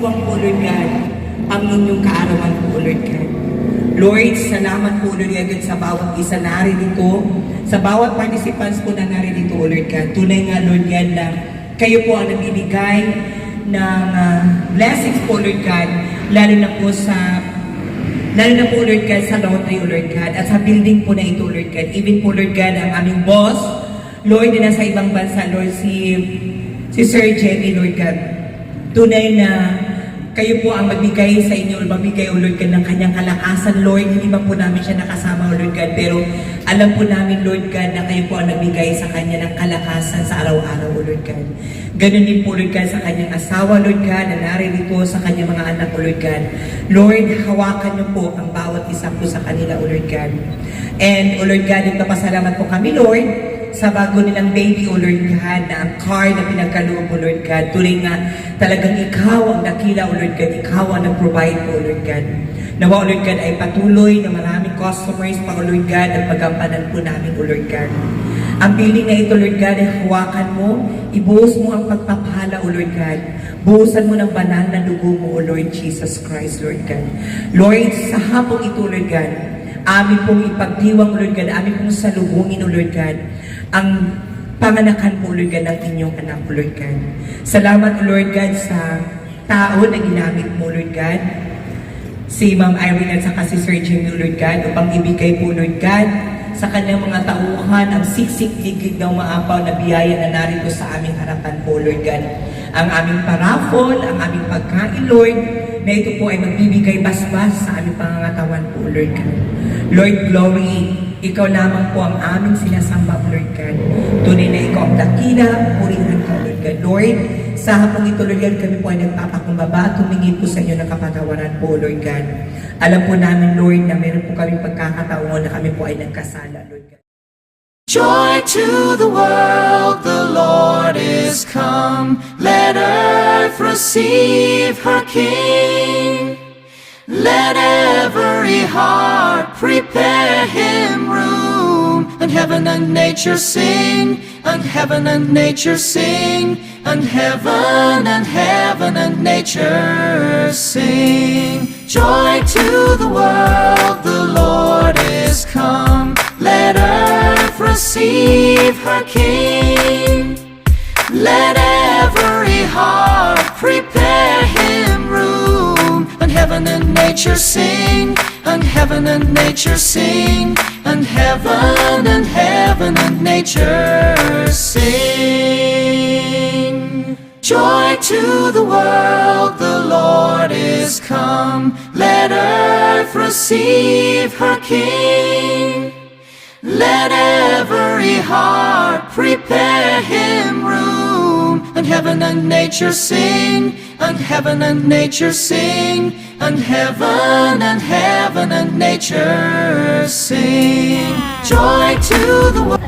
magdiwang po, Lord God, ang inyong kaarawan po, Lord God. Lord, salamat po, Lord God, sa bawat isa na naririto, sa bawat participants po na naririto, Lord God. Tunay nga, Lord God, na kayo po ang nagbibigay ng blessings po, Lord God, lalo na po, Lord God, sa laundry, Lord God, at sa building po na ito, Lord God. Even po, Lord God, ang aming boss, Lord, na nasa ibang bansa, Lord, si Sir Jenny, Lord God. Tunay na kayo po ang magbigay sa inyo, magbigay, O Lord God, ng kanyang kalakasan, Lord. Hindi man po namin siya nakasama, O Lord God, pero alam po namin, Lord God, na kayo po ang nagbigay sa kanya ng kalakasan sa araw-araw, O Lord God. Ganun din po, Lord God, sa kanyang asawa, Lord God, na naririto sa kanyang mga anak, O Lord God. Lord, hawakan niyo po ang bawat isa po sa kanila, O Lord God. And, O Lord God, nagpapasalamat po kami, Lord, sa bago nilang baby, O Lord God, na ang car na pinagkaloob, O Lord God. Tuloy nga, talagang ikaw ang dakila, O Lord God. Ikaw ang nag-provide po, O Lord God. Nawa, O Lord God, ay patuloy na maraming customers pa, O Lord God, at pagkampanan po namin, O Lord God. Ang building na ito, Lord God, ay hawakan mo, ibuhos mo ang pagpapala, O Lord God. Buhusan mo ng banal na dugo mo, O Lord Jesus Christ, Lord God. Lord, sa hapong ito, Lord God, amin pong ipagdiwang, Lord God, amin pong salubungin, O Lord God, ang panganakan po, Lord God, ng inyong anak, Lord God. Salamat, Lord God, sa tao na ginamit mo, Lord God, si Ma'am Irene at saka si Sir Jimmy, Lord God, upang ibigay po, Lord God, sa kanyang mga tauhan, ang siksik-liglig na umaapaw na biyaya na narito sa aming harapan po, Lord God. Ang aming parafol, ang aming pagkain, Lord, na ito po ay magbibigay basbas sa aming pangangatawan po, Lord God. Lord, glory, ikaw lamang po ang aming sinasamba, Lord God. Tunay na ikaw ang dakila, purihan ka, Lord God. Lord, sa hapong ito, Lord God, kami po ay nagpapakumbaba at humingi po sa inyo ng kapatawaran po, Lord God. Alam po namin, Lord, na meron po kami pagkakataon na kami po ay nagkasala, Lord God. Joy to the world, the Lord is come. Let earth receive her King. Let every heart prepare him room. And heaven and nature sing, and heaven and nature sing, and heaven and nature sing. Joy to the world, the Lord is come. Let earth receive her King. Let every heart prepare him room. And heaven and nature sing, and heaven and nature sing, and heaven and nature sing. Joy to the world, the Lord is come. Let earth receive her King. Let every heart prepare him room. And heaven and nature sing, and heaven and nature sing, and heaven and nature sing. Joy to the world.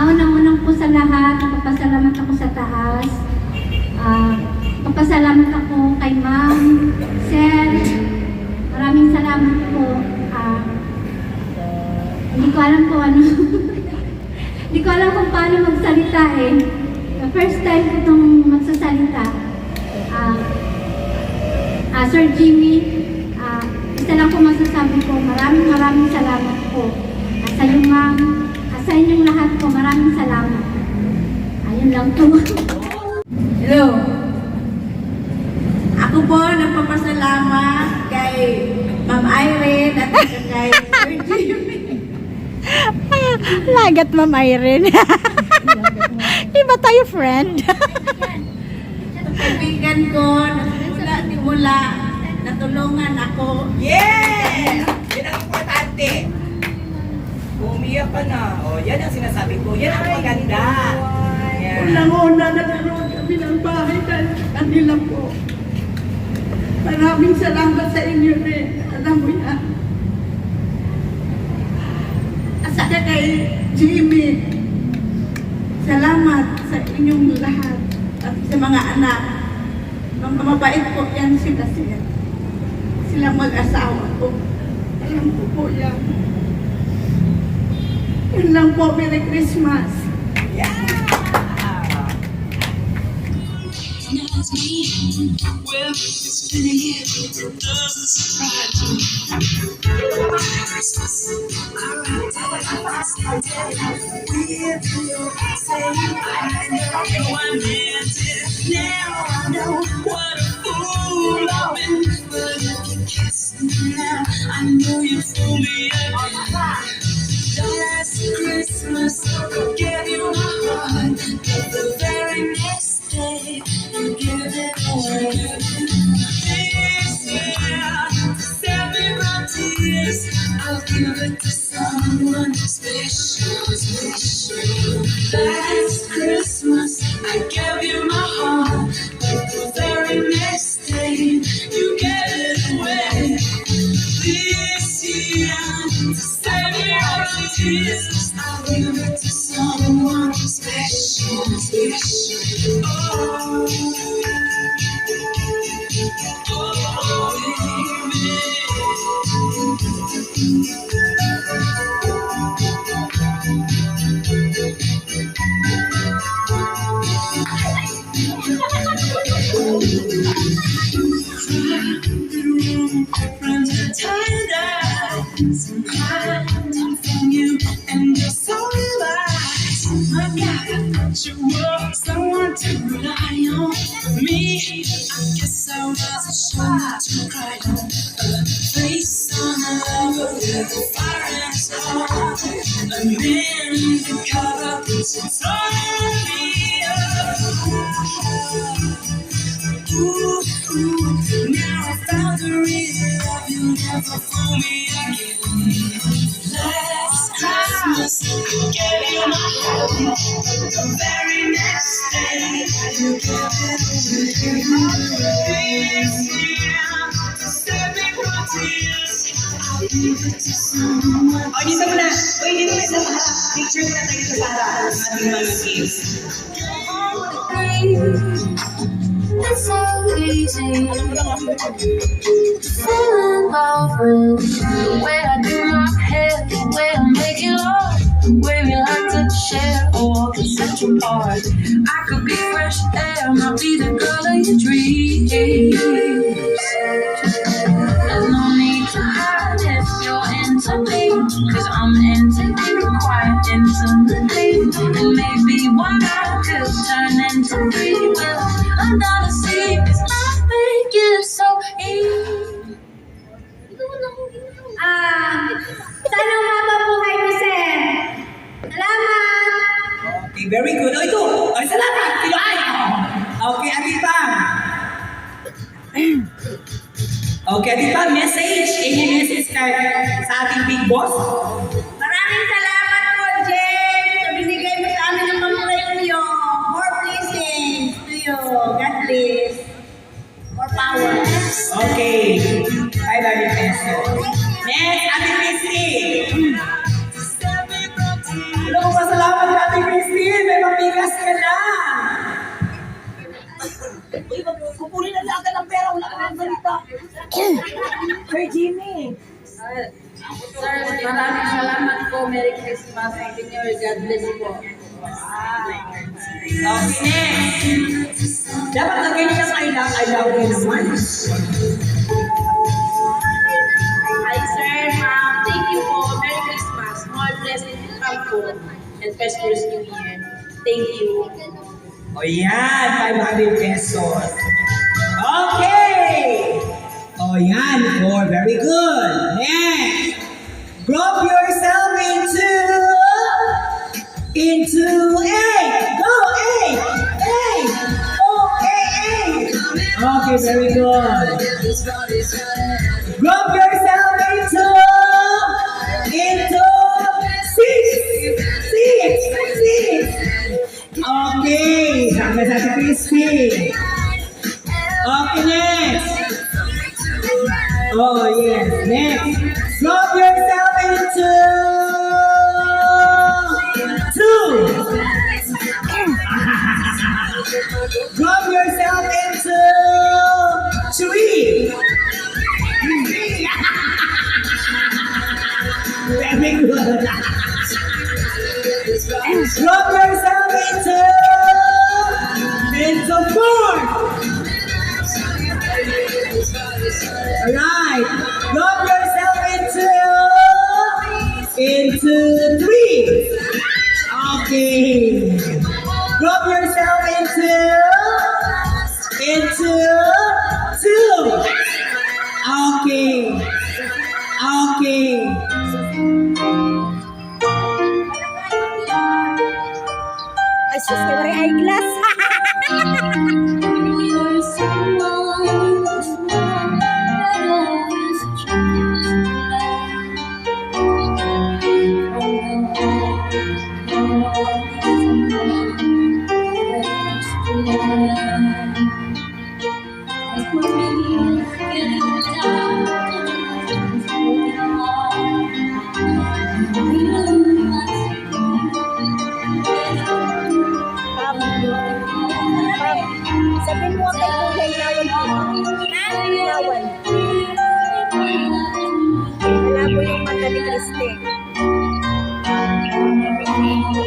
Unang-unang po sa lahat, nagpapasalamat ako sa taas. Nagpapasalamat ako kay Ma'am, Sir. Maraming salamat po. Hindi ko alam kung ano. Hindi ko alam kung paano magsalita eh. The first time ko itong magsasalita. Sir Jimmy, isa lang po masasabi ko, maraming salamat po. Sa iyo, Ma'am, sa inyong lahat po, maraming salamat. Ayun lang po. Hello. Ako po nagpapasalamat kay Ma'am Irene at kay Sir Jimmy. Lagat, Ma'am Irene. Di ba tayo friend? Kaibigan ko, mula natulungan ako. Yes! Yan ang importante. Umiyak ka na. O, yan ang sinasabi ko. Yan ang maganda. Yan. Unang-una nagkaroon kami ng bahay dahil kanila po. Maraming salamat sa inyo rin. Alam mo yan. At saka kay Jimmy, salamat sa inyong lahat at sa mga anak. Mga mabait po yan sila. Silang mag-asawa po. Alam ko po yan. Yun lang po, Merry Christmas. Yeah! Well, it's been a year, it doesn't surprise me. Christmas, I like that. With your say, I know I meant it. Now I know what a fool I've been. But if you kiss me now, I know you fool me again. Last Christmas, I gave you my heart, but the very next day, you give it away. This year, to save me from tears, I'll give it to someone special, special. Last Christmas, I gave you my heart, but the very next day, you gave it away. This year, to save me from tears, I'll give it to someone special, special. Oh, friends are tired eyes, I'm hiding from you, and you're so relaxed. My God, you were someone to rely on. Me, I guess I was a shoulder to cry on. A face on a lover with a fire in his heart. A man who covered since all me up. Ooh, ooh, now I found the real love, you'll never fool me again. Last Christmas, I gave you my heart. The very next day, you gave it away. This year, to save me from tears, I'll give it to someone. O, dito muna. Uy, dito muna sa harap. Picture muna tayo sa harap. Ating mga kids. It's so easy to fall in love with where I do my hair, where I make it up, where we like to share all the central part. I could be fresh air, might be the girl of your dreams. There's no need to hide if you're into me, cause I'm into being quiet intimately. And maybe one night could turn into three. Well, another secret's not make it so easy. Sana mapabuhay mo, sir. Salamat! Okay, very good. O, ito. O, salamat. Kailangan. Okay, Ate Pam. Okay, Ate Pam, message. Any message sa ating big boss? Maraming salamat po, James, sa binigay mo sa amin ng pamulayo niyo. More blessings to you. God bless. More power. Okay. 500 pesos. Next, Ate Christy. Hello, pasalamat ka, Ate Christy. May mabigas ka na. Uy, kupulin na natin ang pera. Wala ka ng salita. Sir Jimmy. Sir, maraming salamat po. Merry Christmas. Happy New Year. God bless po. Okay, next. Dapat lagay niya sa I love you naman. Hi, sir, ma'am. Thank you po. Merry Christmas. More blessings to come po. And prosperous New Year. Thank you. O yan, 500 pesos. Okay! O yan, 4. Very good. Next. Group yourself into 8. Go, 8. 8. Okay, 8. Okay, very good. Group yourself into 6. 6. Okay, sama sa Christy. Okay, next. Oh, yes. Next. Drop yourself into 2. Drop yourself into 3. Very good. Drop yourself into 4. Group yourself into two. Okay. Okay. Ay, sus, kay Mari eyeglass. You're someone that always chooses Sabihin mo kay Kulay Lawan. Lawan. Malabo yung mata ni Kriste.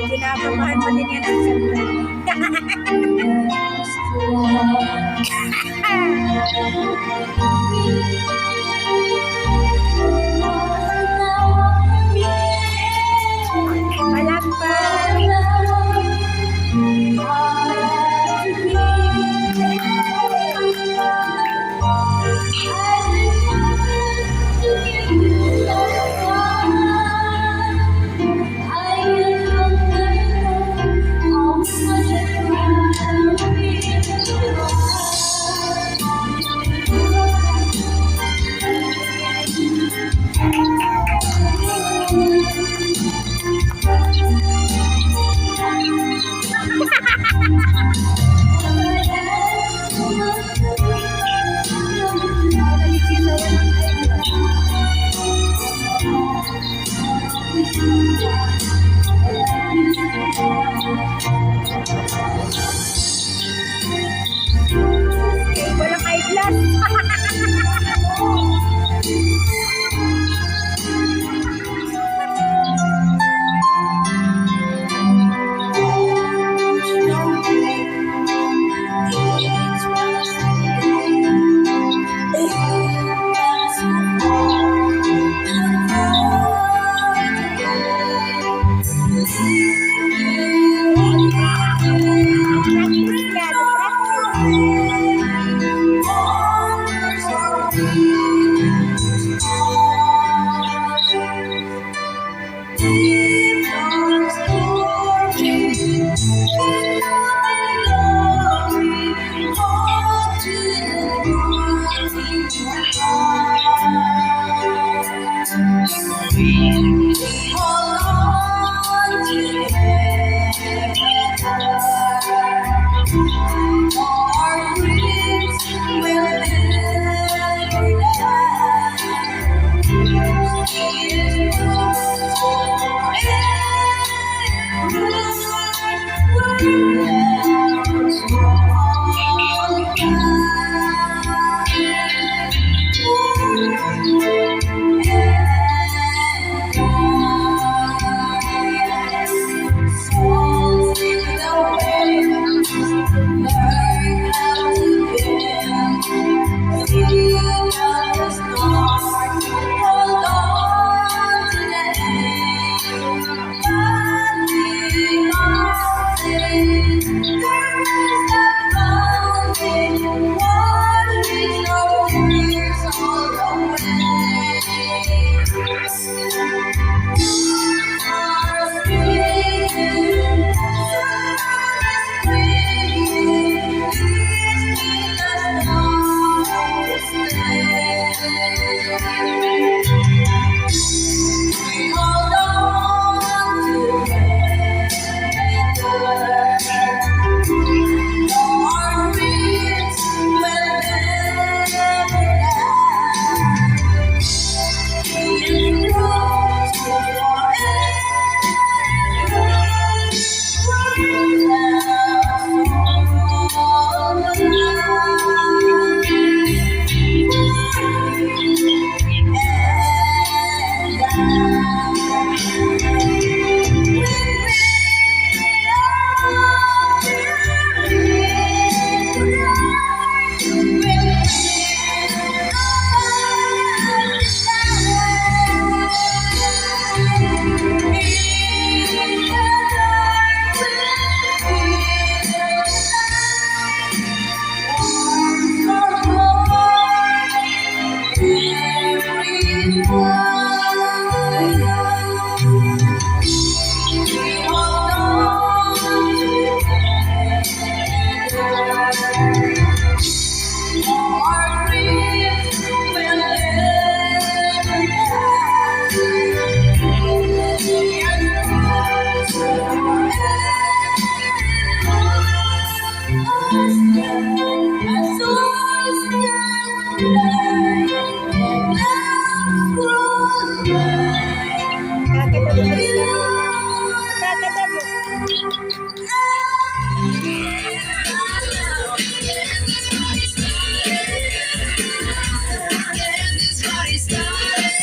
Kinakabahan pa din yan ang sandal. Malakpan. Walang eyeglass. Thank you.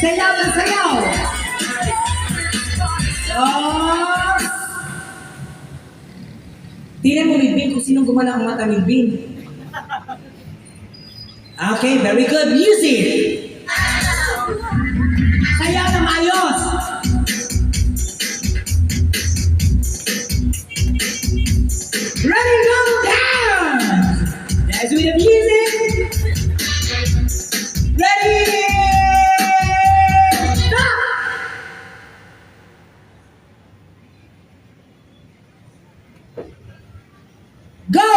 Sayaw na sayaw! Oh! Tingnan mo, Milbin, kung sinong gumana ang mata, Milbin. Okay, very good. Music! Sayaw na maayos! Ready, go down! Dance with the music! Ready! Stop! Go!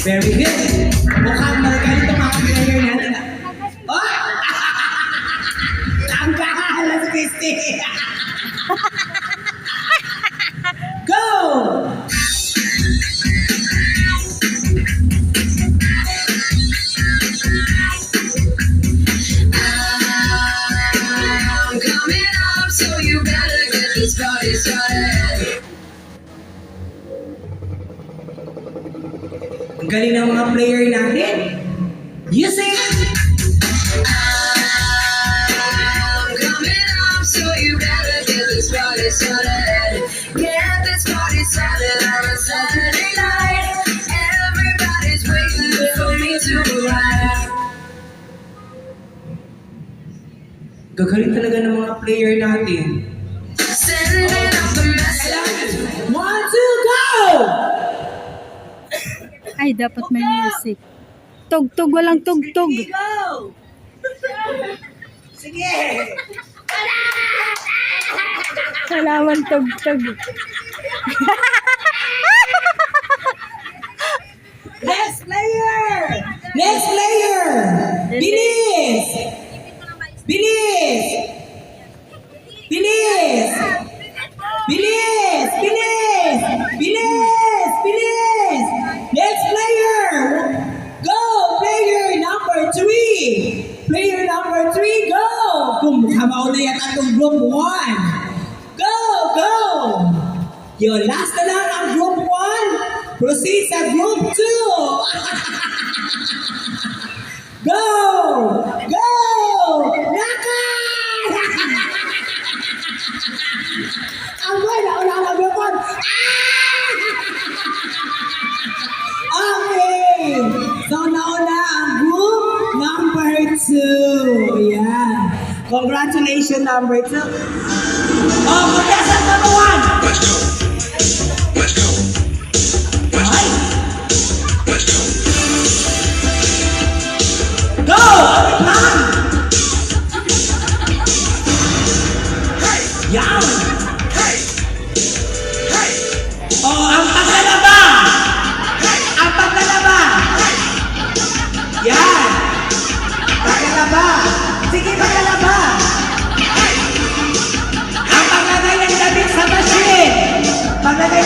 Very good. Mukhang magaling itong mga player natin. Oh! Ang kahala si Christy. Go! I'm coming up, so you better get this party started. Ang galing ng mga player natin. Music! I'm coming up, so you better get this party started. Get this party started on a Saturday night. Everybody's waiting for me to arrive. Gagaling talaga ng mga player natin. Sending out the message. 1, 2, go! Ay, dapat may music. Tugtog, walang tugtog. Sige, go! Sige! Kailangan tugtog. Next player! Next player! Bilis! Bilis! Bilis! Bilis! Bilis! Bilis! Bilis! Next player! Go! Player number 3! Player number 3, go! Kung kamaw na yata itong group 1. Go! Go! Yung last na lang ang group 1. Proceed sa group 2. Go! Go! Lakad! Ang boy, nauna ang group 1. Okay! So, nauna ang group number 2. Yan. Congratulations, number 2. Oh, contestant number 1. Let's go. Let's go. Ay! Let's go. Go! Plan! Hey! Yan! Hey! Hey! Oh, ang paglalaba! Ang paglalaba! Yan! Paglalaba! Sige, paglalaba! Ang paglagay ng damit sa machine! Paglagay